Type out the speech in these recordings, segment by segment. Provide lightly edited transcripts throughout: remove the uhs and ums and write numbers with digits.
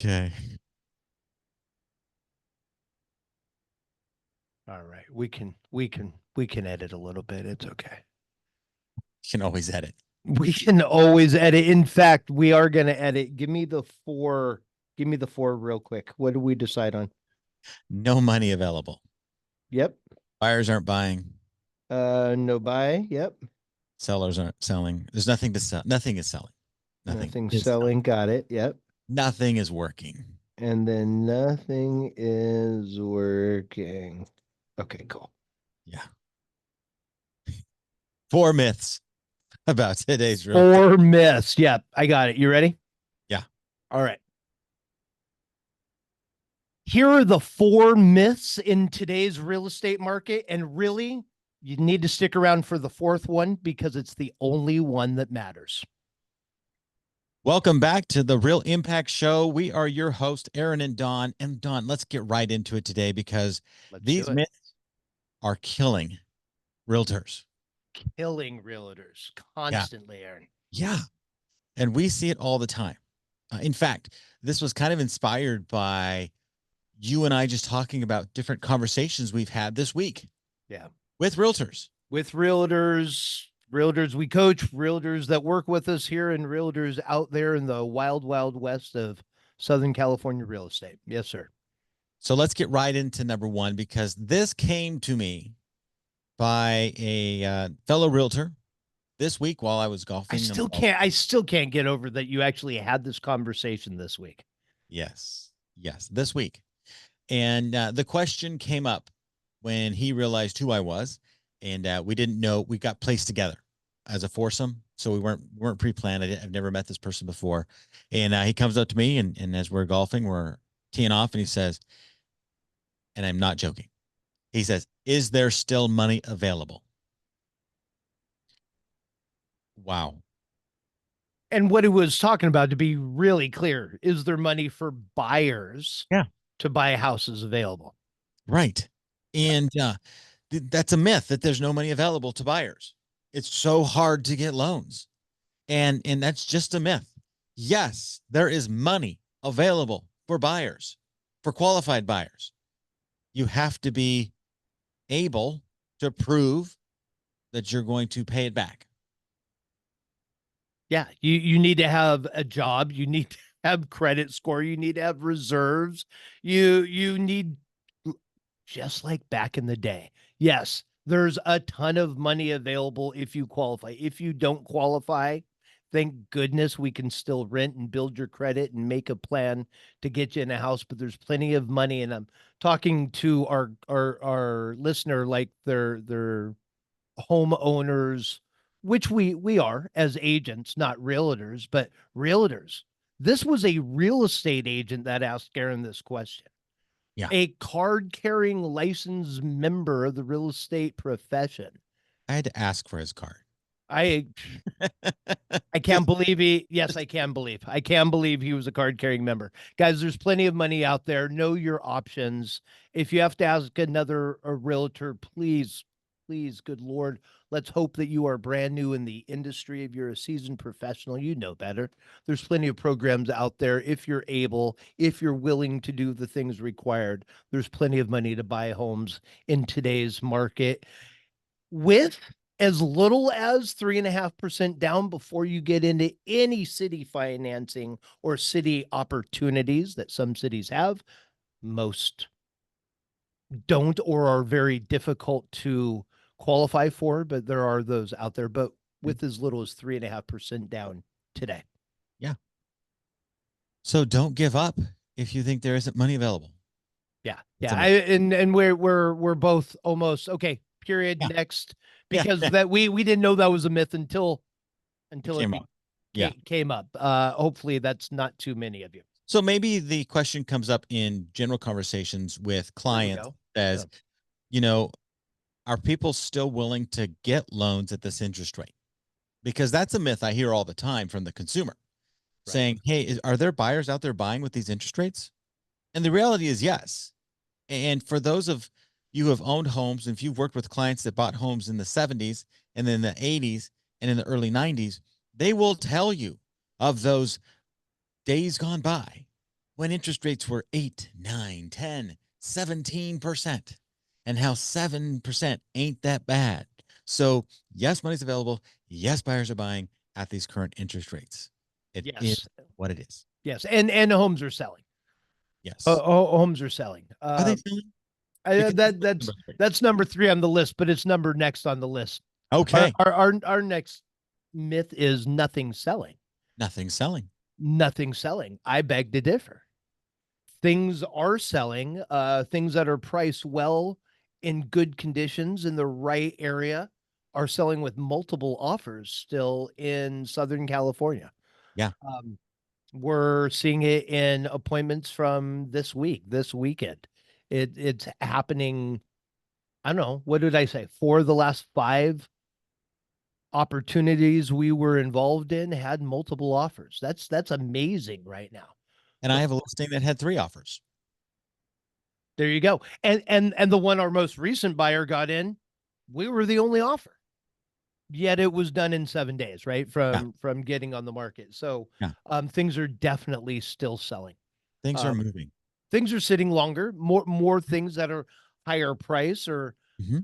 Okay. All right. We can edit a little bit. It's okay. You can always edit. We can always edit. In fact, we are going to edit. Give me the four. Give me the four real quick. What do we decide on? No money available. Yep. Buyers aren't buying. No buy. Yep. Sellers aren't selling. There's nothing to sell. Nothing is selling. Nothing Nothing is selling. selling. Got it. Yep. Nothing is working. And then nothing is working. Okay, cool. Yeah. Four myths about today's real estate. Four myths. Yep. I got it. You ready? Yeah. All right. Here are the four myths in today's real estate market. And really, you need to stick around for the fourth one because it's the only one that matters. Welcome back to the Real Impact Show. We are your host, Aaron and Don. And Don, let's get right into it today because Let's do these it. myths are killing realtors. Killing realtors Yeah. constantly, Aaron. Yeah. And we see it all the time. In fact, this was kind of inspired by you and I just talking about different conversations we've had this week Yeah. with realtors. With realtors we coach, realtors that work with us here, and realtors out there in the wild, wild west of Southern California real estate. Yes, sir. So let's get right into number one because this came to me by a fellow realtor this week while I was I golfing. still can't. I still can't get over that you actually had this conversation this week. Yes, yes, this week. And the question came up when he realized who I was, and we didn't know we got placed together as a foursome, so we weren't pre-planned. I've never met this person before, and he comes up to me, and as we're golfing, we're teeing off, and he says, and I'm not joking, he says, "Is there still money available?" Wow. And what he was talking about, to be really clear, is there money for buyers Yeah. to buy houses available? Right. Yeah. And that's a myth that there's no money available to buyers. It's so hard to get loans. And that's just a myth. Yes, there is money available for buyers, for qualified buyers. You have to be able to prove that you're going to pay it back. Yeah. You need to have a job. You need to have credit score. You need to have reserves. You need, just like back in the day. Yes, there's a ton of money available if you qualify. If you don't qualify, thank goodness we can still rent and build your credit and make a plan to get you in a house. But there's plenty of money, and I'm talking to our listener like they're homeowners, which we are as agents, not realtors, but realtors. This was a real estate agent that asked Aaron this question, Yeah. a card carrying licensed member of the real estate profession. I had to ask for his card. I I can't Just, believe he, yes, just, I can believe he was a card carrying member. Guys, there's plenty of money out there. Know your options. If you have to ask another a realtor, please, good Lord, let's hope that you are brand new in the industry. If you're a seasoned professional, you know better. There's plenty of programs out there. If you're able, if you're willing to do the things required, there's plenty of money to buy homes in today's market with as little as 3.5% down before you get into any city financing or city opportunities that some cities have. Most don't or are very difficult to qualify for, but there are those out there. But with as little as 3.5% down today. yeah. So don't give up if you think there isn't money available. Yeah. It's a Yeah. myth. And we're both almost okay. Period. Yeah. Next, Yeah. because that we didn't know that was a myth It until it came up. Yeah. came up. Hopefully that's not too many of you. So maybe the question comes up in general conversations with There we clients go. Yeah. as, you know, are people still willing to get loans at this interest rate? Because that's a myth I hear all the time from the consumer Right. saying, hey, are there buyers out there buying with these interest rates? And the reality is yes. And for those of you who have owned homes, and if you've worked with clients that bought homes in the 70s and then the 80s and in the early 90s, they will tell you of those days gone by when interest rates were 8, 9, 10, 17%, and how 7% ain't that bad. So, yes, money's available. Yes, buyers are buying at these current interest rates. It is Yes. what it is. Yes. And homes are selling. Yes. Homes are selling. Are they selling? Uh, Because that number that's three. that's number three on the list, but it's number next on the list. Okay. Our next myth is nothing selling. Nothing's selling. Nothing selling. I beg to differ. Things are selling. Things that are priced well in good conditions in the right area are selling with multiple offers still in Southern California. Yeah. Um, we're seeing it in appointments from this week, this weekend. It's happening. I don't know. What did I say? For the last five opportunities we were involved in had multiple offers. That's amazing right now. And I So have a listing that had 3 offers. there you go. And the one our most recent buyer got in, we were the only offer. Yet it was done in 7 days, right? Yeah. From getting on the market. So Yeah. things are definitely still selling. Things are Um, moving. things are sitting longer, more things that are higher price or Mm-hmm.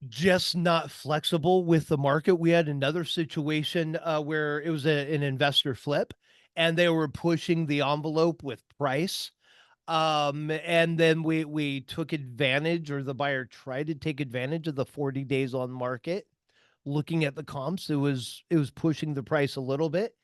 just not flexible with the market. We had another situation where it was an investor flip and they were pushing the envelope with price. And then we took advantage, or the buyer tried to take advantage of the 40 days on market. Looking at the comps, it was pushing the price a little bit,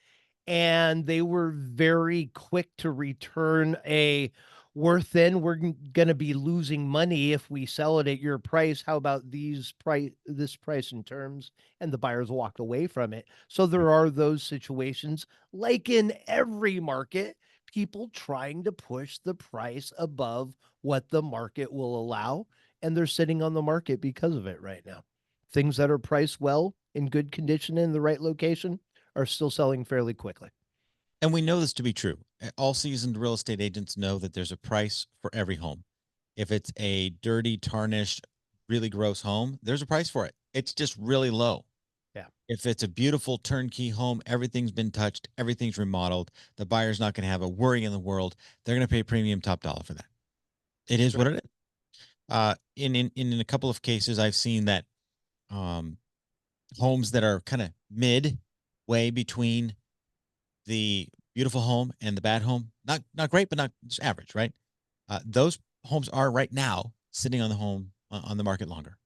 and they were very quick to return a worth in. We're going to be losing money if we sell it at your price. How about this price and terms? And the buyers walked away from it. So there are those situations, like in every market, people trying to push the price above what the market will allow, and they're sitting on the market because of it right now. Things that are priced well in good condition in the right location are still selling fairly quickly. And we know this to be true. All seasoned real estate agents know that there's a price for every home. If it's a dirty, tarnished, really gross home, there's a price for it. It's just really low. Yeah. If it's a beautiful turnkey home, everything's been touched, everything's remodeled, the buyer's not going to have a worry in the world. They're going to pay premium top dollar for that. It is what Right. it is. In a couple of cases, I've seen that um, homes that are kind of midway between the beautiful home and the bad home, not great, but not just average, right? Those homes are right now sitting on the home on the market longer,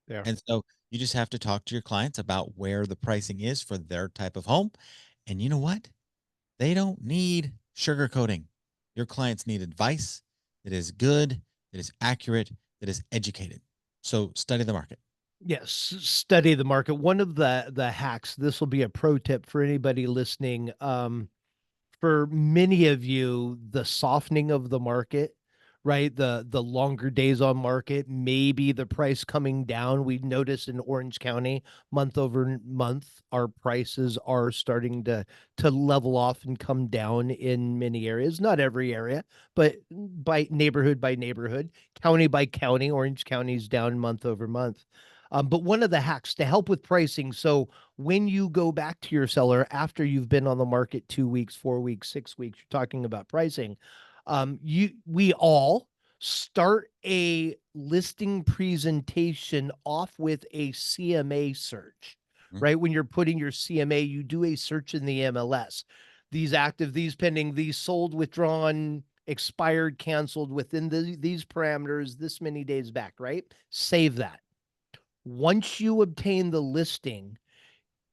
Yeah. and so you just have to talk to your clients about where the pricing is for their type of home. And you know what? They don't need sugarcoating. Your clients need advice that is good, that is accurate, that is educated. So study the market. Yes, study the market. One of the hacks, this will be a pro tip for anybody listening. For many of you, the softening of the market, right? The longer days on market, maybe the price coming down. We noticed in Orange County, month over month, our prices are starting to level off and come down in many areas. Not every area, but by neighborhood, county by county, Orange County's down month over month. But one of the hacks to help with pricing, so when you go back to your seller after you've been on the market 2 weeks, 4 weeks, 6 weeks, you're talking about pricing. We all start a listing presentation off with a CMA search, Mhm. right? When you're putting your CMA, you do a search in the MLS. These active, these pending, these sold, withdrawn, expired, canceled within these parameters, this many days back, right? Save that. Once you obtain the listing,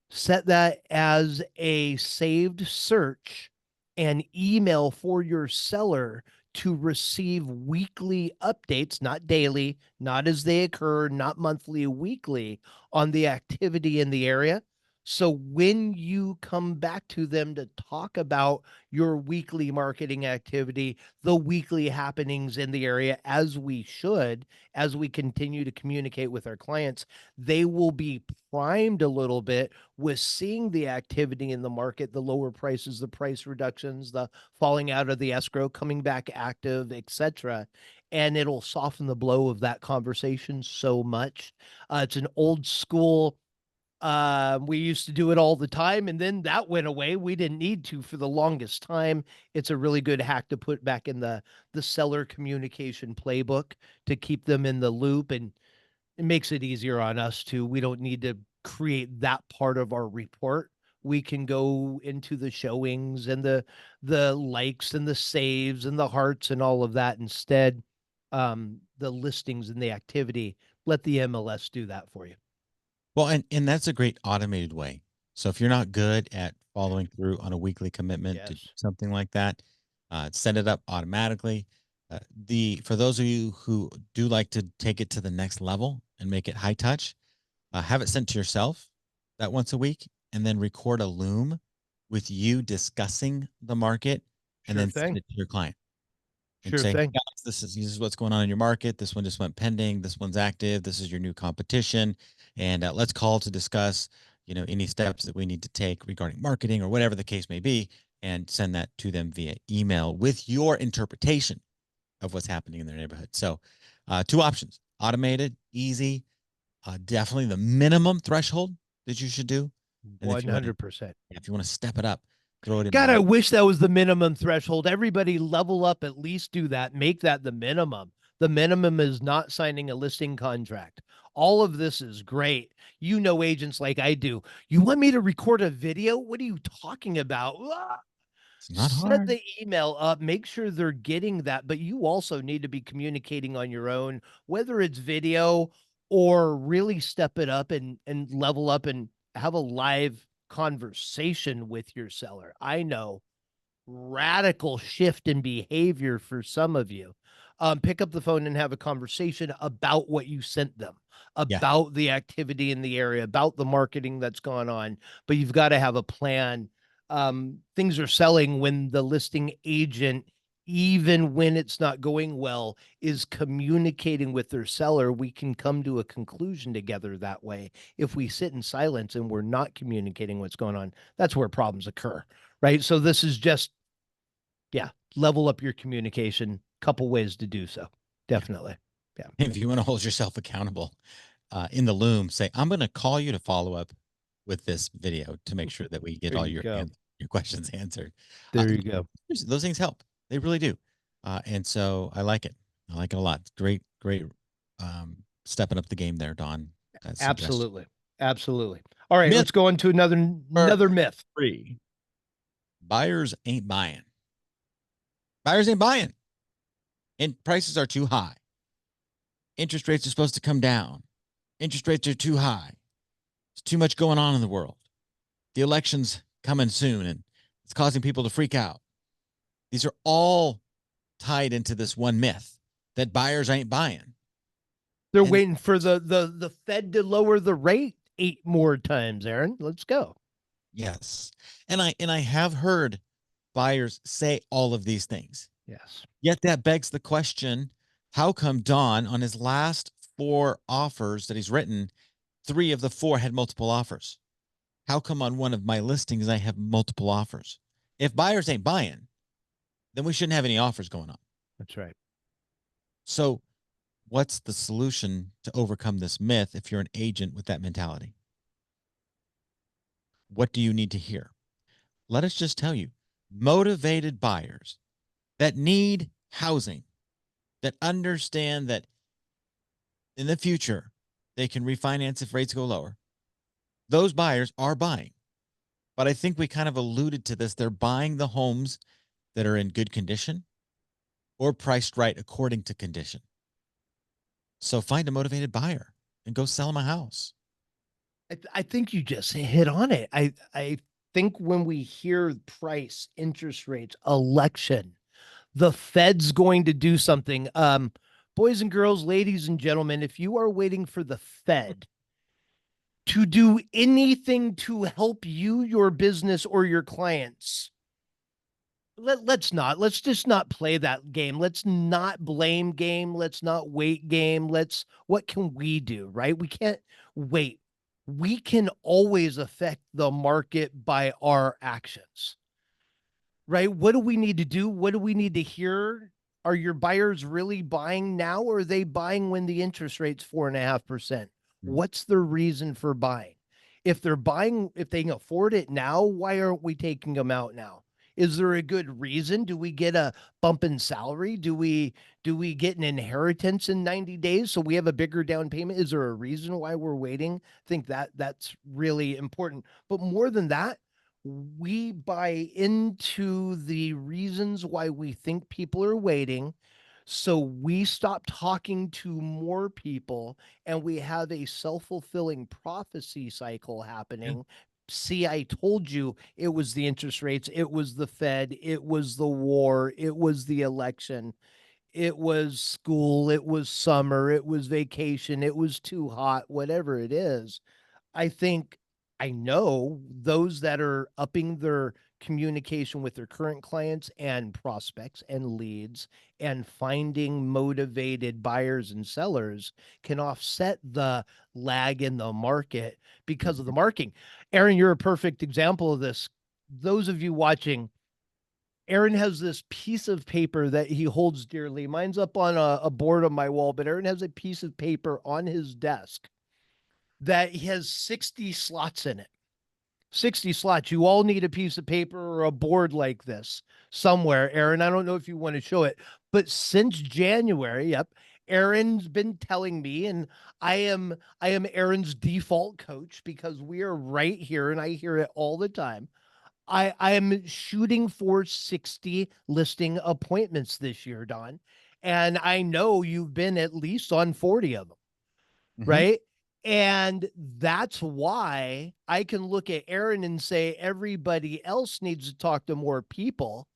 set that as a saved search and email for your seller to receive weekly updates, not daily, not as they occur, not monthly, weekly, on the activity in the area. So when you come back to them to talk about your weekly marketing activity, the weekly happenings in the area, as we should, as we continue to communicate with our clients, they will be primed a little bit with seeing the activity in the market, the lower prices, the price reductions, the falling out of the escrow, coming back active, etc. And it'll soften the blow of that conversation so much. It's an old school We used to do it all the time, and then that went away. We didn't need to for the longest time. It's a really good hack to put back in the seller communication playbook to keep them in the loop, and it makes it easier on us too. We don't need to create that part of our report. We can go into the showings and the likes and the saves and the hearts and all of that instead. The listings and the activity, let the MLS do that for you. Well, and that's a great automated way. So if you're not good at following through on a weekly commitment to do Yes. something like that, set it up automatically. The For those of you who do like to take it to the next level and make it high touch, have it sent to yourself that once a week, and then record a loom with you discussing the market, and Sure then send thing. it to your client and Sure say, hey, thing. guys, this is what's going on in your market. This one just went pending. This one's active. This is your new competition, and let's call to discuss, any steps that we need to take regarding marketing or whatever the case may be, and send that to them via email with your interpretation of what's happening in their neighborhood. So, two options: automated, easy, definitely the minimum threshold that you should do, and if 100%. you want to step it up, throw it in God, I one. wish that was the minimum threshold. Everybody level up, at least do that. Make that the minimum. The minimum is not signing a listing contract. All of this is great. You know, agents like I do. You want me to record a video? What are you talking about? Ah! It's not Set hard. the email up, make sure they're getting that, but you also need to be communicating on your own, whether it's video or really step it up and level up and have a live conversation with your seller. I know, radical shift in behavior for some of you. Pick up the phone and have a conversation about what you sent them, Yeah. about the activity in the area, about the marketing that's gone on. But you've got to have a plan. Things are selling when the listing agent, even when it's not going well, is communicating with their seller. We can come to a conclusion together that way. If we sit in silence and we're not communicating what's going on, that's where problems occur, right? So this is just, yeah, level up your communication. Couple ways to do so. Yeah. Definitely. Yeah. If you want to hold yourself accountable, in the loom, say, I'm going to call you to follow up with this video to make sure that we get There all you go. your questions answered. There you go. Those things help. They really do. And so I like it. I like it a lot. Great, great, stepping up the game there, Don. That suggestion. Absolutely. Absolutely. All right, Myth let's go into number another myth. 3: buyers ain't buying. Buyers ain't buying, and prices are too high. Interest rates are supposed to come down. Interest rates are too high. There's too much going on in the world. The election's coming soon, and it's causing people to freak out. These are all tied into this one myth that buyers ain't buying. They're And waiting for the Fed to lower the rate 8 more times, Aaron. Let's go. yes, and I have heard buyers say all of these things. Yes. Yet that begs the question, how come Don, on his last 4 offers that he's written, 3 of the 4 had multiple offers? How come on one of my listings I have multiple offers? If buyers ain't buying, then we shouldn't have any offers going on. That's right. So, what's the solution to overcome this myth if you're an agent with that mentality? What do you need to hear? Let us just tell you: motivated buyers that need housing, that understand that in the future they can refinance if rates go lower, those buyers are buying. But I think we kind of alluded to this. They're buying the homes that are in good condition or priced right according to condition. So find a motivated buyer and go sell them a house. I think you just hit on it. I think when we hear price, interest rates, election, the Fed's going to do something. Boys and girls, ladies and gentlemen, if you are waiting for the Fed to do anything to help you, your business, or your clients, let's just not play that game. Let's not blame game. Let's not wait game. What can we do, right? We can't wait. We can always affect the market by our actions, right? What do we need to do? What do we need to hear? Are your buyers really buying now, or are they buying when the interest rate's 4.5%? Mm. What's the reason for buying? If they're buying, if they can afford it now, why aren't we taking them out now? Is there a good reason? Do we get a bump in salary? Do we get an inheritance in 90 days so we have a bigger down payment? Is there a reason why we're waiting? I think that that's really important. But more than that, we buy into the reasons why we think people are waiting. So we stop talking to more people and we have a self-fulfilling prophecy cycle Yeah. happening. See, I told you it was the interest rates, it was the Fed, it was the war, it was the election, it was school, it was summer, it was vacation, it was too hot, whatever it is. I think I know those that are upping their communication with their current clients and prospects and leads and finding motivated buyers and sellers can offset the lag in the market because of the marketing. Aaron, you're a perfect example of this. Those of you watching, Aaron has this piece of paper that he holds dearly. Mine's up on a board on my wall, but Aaron has a piece of paper on his desk that has 60 slots in it. 60 slots. You all need a piece of paper or a board like this somewhere. Aaron, I don't know if you want to show it, but since January, yep, Aaron's been telling me, and I am Aaron's default coach because we are right here and I hear it all the time. I am shooting for 60 listing appointments this year, Don. And I know you've been at least on 40 of them, Mm-hmm. right? And that's why I can look at Aaron and say everybody else needs to talk to more people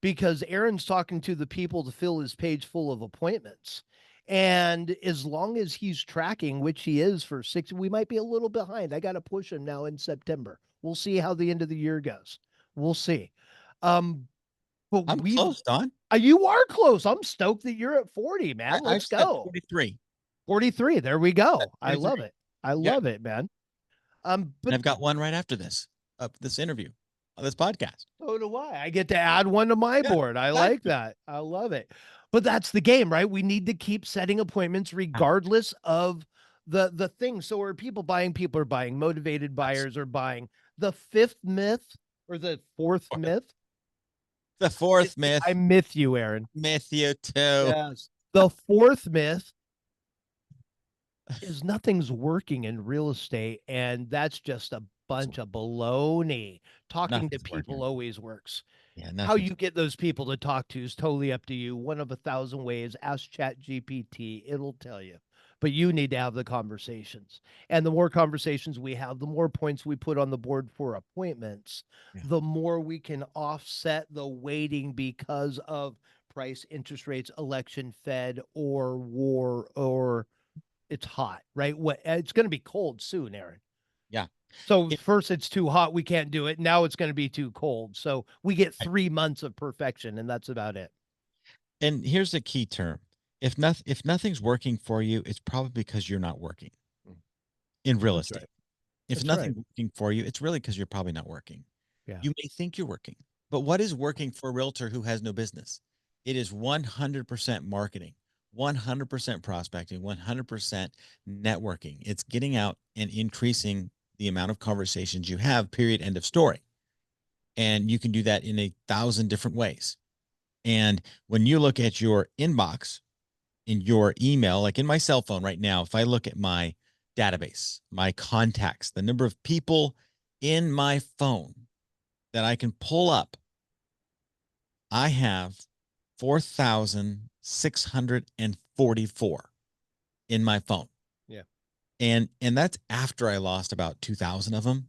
because Aaron's talking to the people to fill his page full of appointments. And as long as he's tracking, which he is for 6, we might be a little behind. I got to push him now in September. We'll see how the end of the year goes. We'll see. Um, but I'm we've, close, Don. you are close. I'm stoked that you're at 40, man. I've Let's set go. 43. 43. There we Set go. I love 43. it. I Yeah. love it, man. And But I've got one right after this, this interview on this podcast. so do I. I get to add one to my Yeah, board. I like exactly. that. I love it. But that's the game, right? We need to keep setting appointments Yeah, regardless of the thing. So are people buying? People are buying. Motivated yes. buyers are buying. The fifth myth or the fourth myth. The It, fourth myth, I myth you, Aaron. myth you too. Yes. The fourth myth is nothing's working in real estate, and that's just a bunch of baloney. Talking to Nothing's people working. always works. Yeah, How nothing's. you get those people to talk to is totally up to you. One of 1,000 ways. Ask Chat GPT, it'll tell you. But you need to have the conversations. And the more conversations we have, the more points we put on the board for appointments, Yeah, the more we can offset the waiting because of price, interest rates, election, Fed, or war, or it's hot, right? What it's going to be cold soon, Aaron. yeah. So It, first it's too hot, we can't do it. Now it's going to be too cold. So we get I- 3 months of perfection, and that's about it. and here's the key term: if nothing's working for you, it's probably because you're not working in real That's right. estate. If That's right. nothing's working for you, it's really because you're probably not working. Yeah. You may think you're working, but what is working for a realtor who has no business? It is 100% marketing, 100% prospecting, 100% networking. It's getting out and increasing the amount of conversations you have, period, end of story. And you can do that in 1,000 different ways. And when you look at your inbox in your email, like in my cell phone right now, if I look at my database, my contacts, the number of people in my phone that I can pull up, I have 4,644 in my phone. Yeah. And that's after I lost about 2,000 of them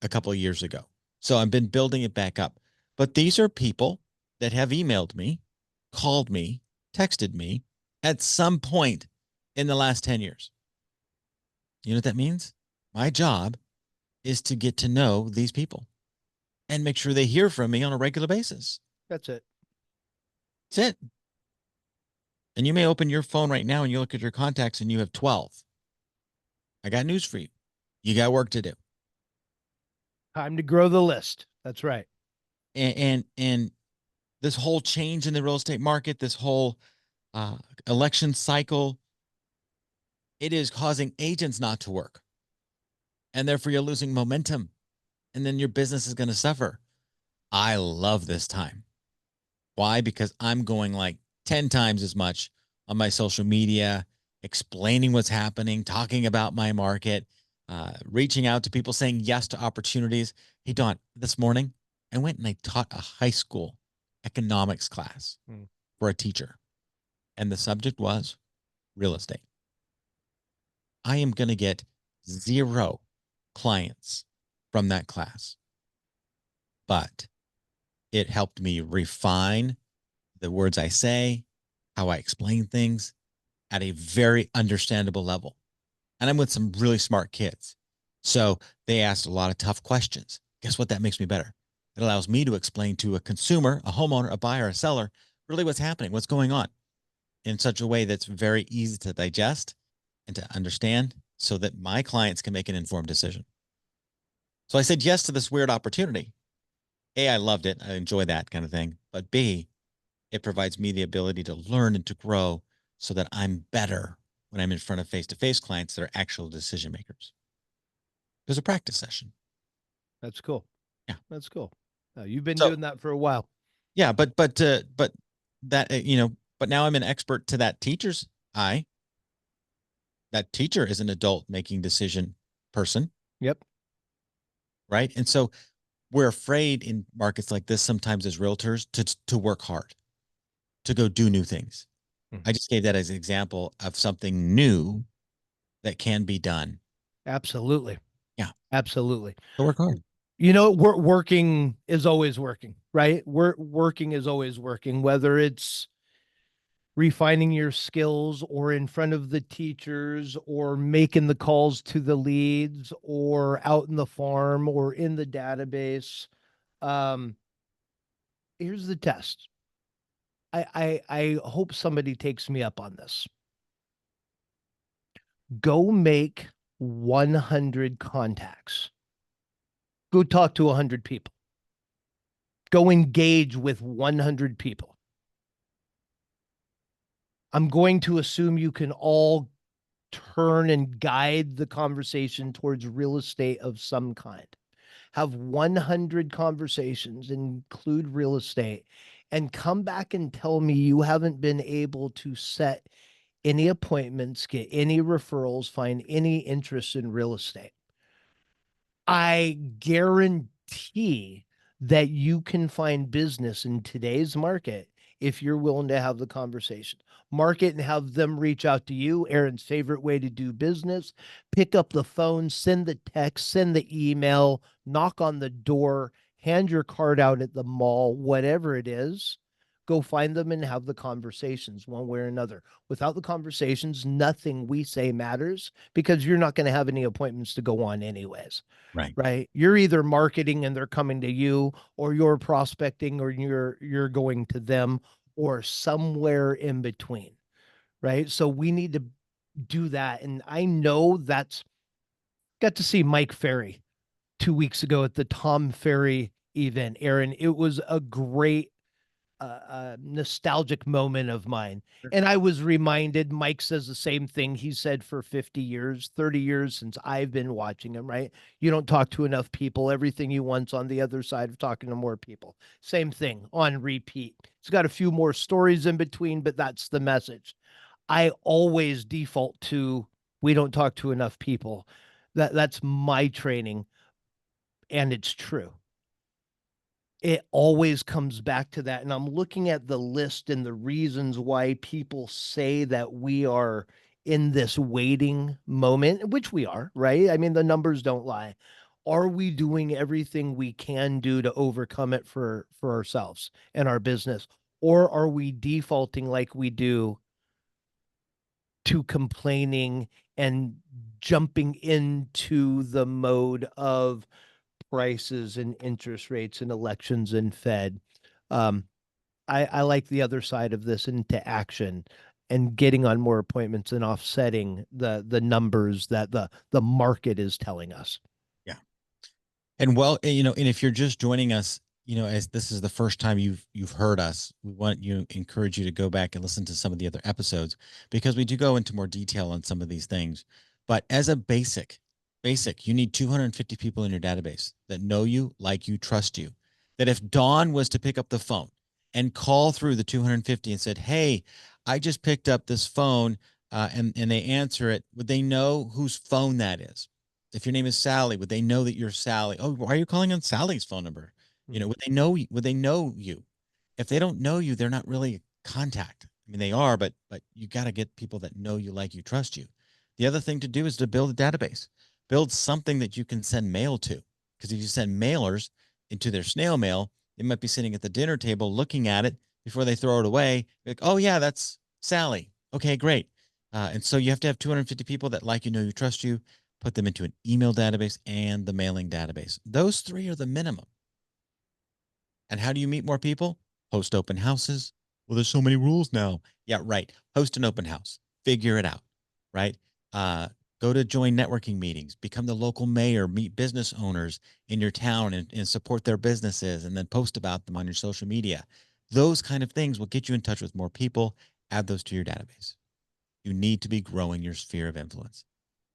a couple of years ago. So I've been building it back up. But these are people that have emailed me, called me, texted me at some point in the last 10 years. You know what that means? My job is to get to know these people and make sure they hear from me on a regular basis. That's it. That's it. And you may open your phone right now and you look at your contacts and you have 12. I got news for you. You got work to do. Time to grow the list. That's right. And this whole change in the real estate market, this whole election cycle, it is causing agents not to work. and therefore you're losing momentum, and then your business is going to suffer. I love this time. Why? Because I'm going like 10 times as much on my social media, explaining what's happening, talking about my market, reaching out to people, saying yes to opportunities. Hey, Don, this morning I went and I taught a high school economics class Mm. for a teacher, and the subject was real estate. I am going to get 0 clients from that class, but it helped me refine the words I say, how I explain things at a very understandable level. And I'm with some really smart kids. So they asked a lot of tough questions. Guess what? That makes me better. It allows me to explain to a consumer, a homeowner, a buyer, a seller, really what's happening, what's going on in such a way that's very easy to digest and to understand so that my clients can make an informed decision. So I said yes to this weird opportunity. A, I loved it. I enjoy that kind of thing. But B, it provides me the ability to learn and to grow so that I'm better when I'm in front of face to face clients that are actual decision makers. There's a practice session. That's cool. Yeah. That's cool. You've been So doing that for a while. yeah, but that but now I'm an expert to that teacher's eye. That teacher is an adult making decision person, Yep. right? And so we're afraid in markets like this sometimes as realtors to work hard, to go do new things. Mhm. I just gave that as an example of something new that can be done. Absolutely. Yeah. Absolutely. So work hard. You know, working is always working, right? Working is always working, whether it's refining your skills or in front of the teachers or making the calls to the leads or out in the farm or in the database. Um, Here's the test. I hope somebody takes me up on this. Go make 100 contacts. Go talk to 100 people. Go engage with 100 people. I'm going to assume you can all turn and guide the conversation towards real estate of some kind. Have 100 conversations, include real estate, and come back and tell me you haven't been able to set any appointments, get any referrals, find any interest in real estate. I guarantee that you can find business in today's market if you're willing to have the conversation. Market and have them reach out to you. Aaron's favorite way to do business: pick up the phone, send the text, send the email, knock on the door, hand your card out at the mall, whatever it is. Go find them and have the conversations one way or another. Without the conversations, nothing we say matters because you're not going to have any appointments to go on, anyways, Right. right? You're either marketing and they're coming to you, or you're prospecting or you're going to them, or somewhere in between, right? So we need to do that. And I know that's got to see Mike Ferry 2 weeks ago at the Tom Ferry event, Aaron. It was a great nostalgic moment of mine. And I was reminded, Mike says the same thing he said for 50 years, 30 years since I've been watching him, right? You don't talk to enough people. Everything you want's on the other side of talking to more people. Same thing on repeat. It's got a few more stories in between, but that's the message. I always default to we don't talk to enough people. That's my training, and it's true. It always comes back to that. And I'm looking at the list and the reasons why people say that we are in this waiting moment, which we are, right? I mean, the numbers don't lie. Are we doing everything we can do to overcome it for ourselves and our business? Or are we defaulting like we do to complaining and jumping into the mode of prices and interest rates and elections and Fed? Um, I like the other side of this into action and getting on more appointments and offsetting the numbers that the market is telling us. Yeah. And well, and if you're just joining us, as this is the first time you've heard us, we want you encourage you to go back and listen to some of the other episodes because we do go into more detail on some of these things. But as a basic. You need 250 people in your database that know you, like you, trust you. That if Dawn was to pick up the phone and call through the 250 and said, "Hey, I just picked up this phone," and they answer it, would they know whose phone that is? If your name is Sally, would they know that you're Sally? Oh, why are you calling on Sally's phone number? Mhm. Would they know? Would they know you? If they don't know you, they're not really contact. I mean, they are, but you got to get people that know you, like you, trust you. The other thing to do is to build a database, build something that you can send mail to. Because if you send mailers into their snail mail, they might be sitting at the dinner table looking at it before they throw it away. Like, oh yeah, that's Sally. Okay, great. And so you have to have 250 people that like you, know you, trust you. Put them into an email database and the mailing database. Those three are the minimum. And how do you meet more people? Host open houses. Well, there's so many rules now. Yeah, right. Host an open house. Figure it out. Right. Uh, Go to join networking meetings. Become the local mayor. Meet business owners in your town and support their businesses, and then post about them on your social media. Those kind of things will get you in touch with more people. Add those to your database. You need to be growing your sphere of influence.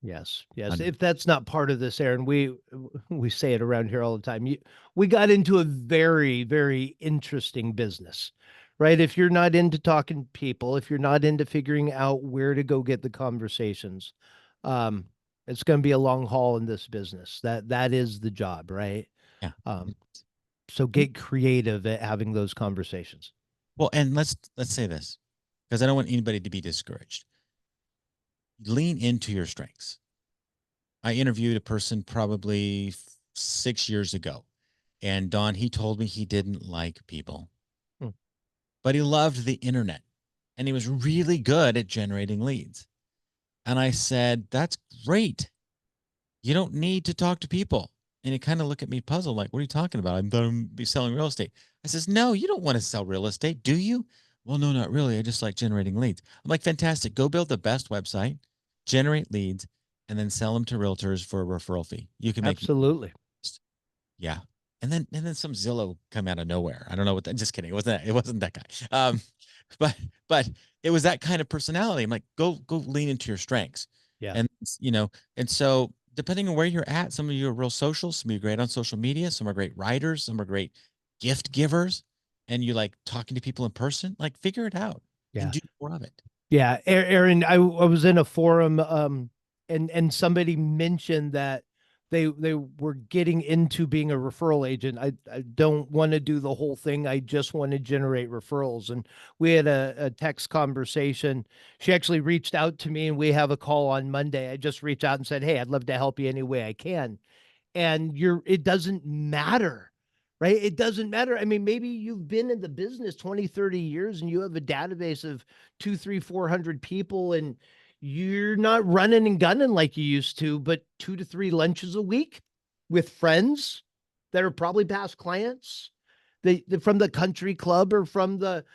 Yes, yes. 100. If that's not part of this, Aaron, we say it around here all the time. We got into a very, very interesting business, right? If you're not into talking to people, if you're not into figuring out where to go get the conversations, um, it's going to be a long haul in this business. That is the job, right? Yeah. Um, so get creative at having those conversations. Well, and let's say this, because I don't want anybody to be discouraged. Lean into your strengths. I interviewed a person probably 6 years ago, and Don, he told me he didn't like people, Mm. but he loved the internet and he was really good at generating leads. And I said, "That's great. You don't need to talk to people." And he kind of looked at me puzzled, like, "What are you talking about? I'm going to be selling real estate." I says, "No, you don't want to sell real estate, do you?" "Well, no, not really. I just like generating leads." I'm like, "Fantastic. Go build the best website, generate leads, and then sell them to realtors for a referral fee. You can make Absolutely. yeah. And then some Zillow come out of nowhere. I don't know what that, just kidding. It wasn't that guy. But but it was that kind of personality. I'm like, go lean into your strengths. Yeah. And you know, and so depending on where you're at, some of you are real social, some of you are great on social media, some are great writers, some are great gift givers, and you like talking to people in person, like figure it out and Yeah. do more of it. Yeah, Aaron, I was in a forum, and somebody mentioned that they were getting into being a referral agent. I don't want to do the whole thing. I just want to generate referrals. And we had a text conversation. She actually reached out to me, and we have a call on Monday. I just reached out and said, "Hey, I'd love to help you any way I can." And it doesn't matter, right? It doesn't matter. I mean, maybe you've been in the business 20, 30 years and you have a database of two, three, 400 people, and you're not running and gunning like you used to, but 2 to 3 lunches a week with friends that are probably past clients, from the country club or from the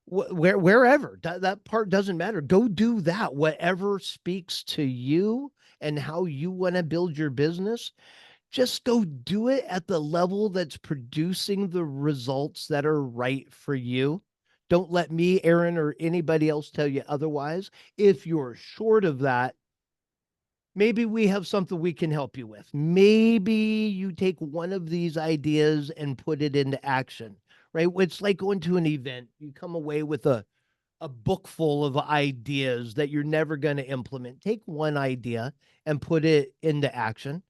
wherever. That part doesn't matter. Go do that. Whatever speaks to you and how you want to build your business, just go do it at the level that's producing the results that are right for you. Don't let me, Aaron, or anybody else tell you otherwise. If you're short of that, maybe we have something we can help you with. Maybe you take one of these ideas and put it into action, right? It's like going to an event. You come away with a book full of ideas that you're never going to implement. Take one idea and put it into action,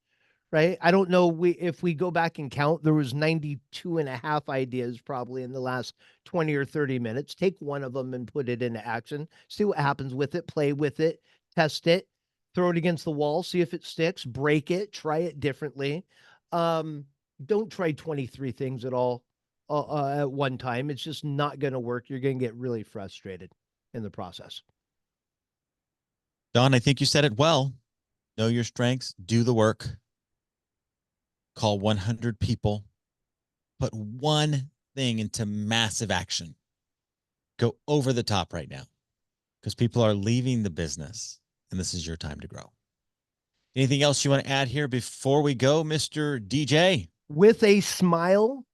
right? I don't know if we go back and count, there was 92 and a half ideas probably in the last 20 or 30 minutes. Take one of them and put it into action. See what happens with it, play with it, test it, throw it against the wall, see if it sticks, break it, try it differently. Um, don't try 23 things at all at one time. It's just not going to work. You're going to get really frustrated in the process. Don, I think you said it well. Know your strengths, do the work, call 100 people, put one thing into massive action. Go over the top right now because people are leaving the business and this is your time to grow. Anything else you want to add here before we go, Mr. DJ? With a smile,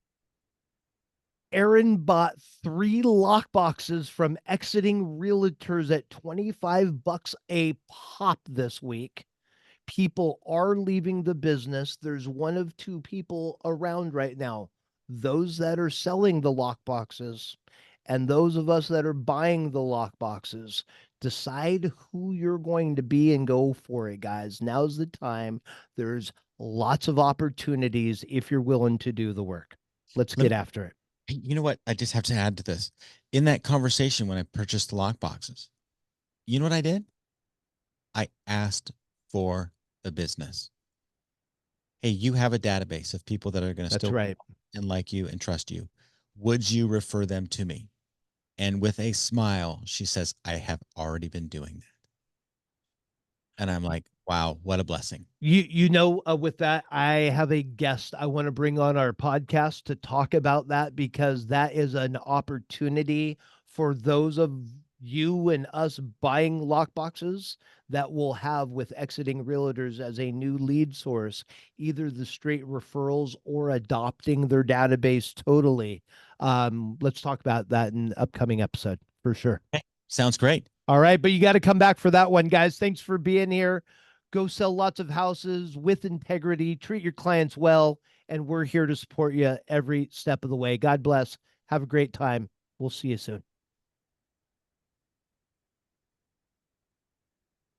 Aaron bought 3 lock boxes from exiting realtors at $25 a pop this week. People are leaving the business. There's one of two people around right now, those that are selling the lock boxes and those of us that are buying the lock boxes. Decide who you're going to be and go for it, guys. Now's the time. There's lots of opportunities if you're willing to do the work. Let's Let get me, after it. you know what? I just have to add to this. In that conversation when I purchased the lock boxes, you know what I did? I asked for the business. Hey, you have a database of people that are going to That's still right. and like you and trust you. Would you refer them to me? And with a smile, she says, I have already been doing that. And I'm like, wow, what a blessing. With that, I have a guest I want to bring on our podcast to talk about that, because that is an opportunity for those of you and us buying lock boxes that will have with exiting realtors as a new lead source, either the straight referrals or adopting their database totally. Let's talk about that in upcoming episode for sure. Okay. Sounds great. All right, but you got to come back for that one, guys. Thanks for being here. Go sell lots of houses with integrity, treat your clients well, and we're here to support you every step of the way. God bless. Have a great time. We'll see you soon.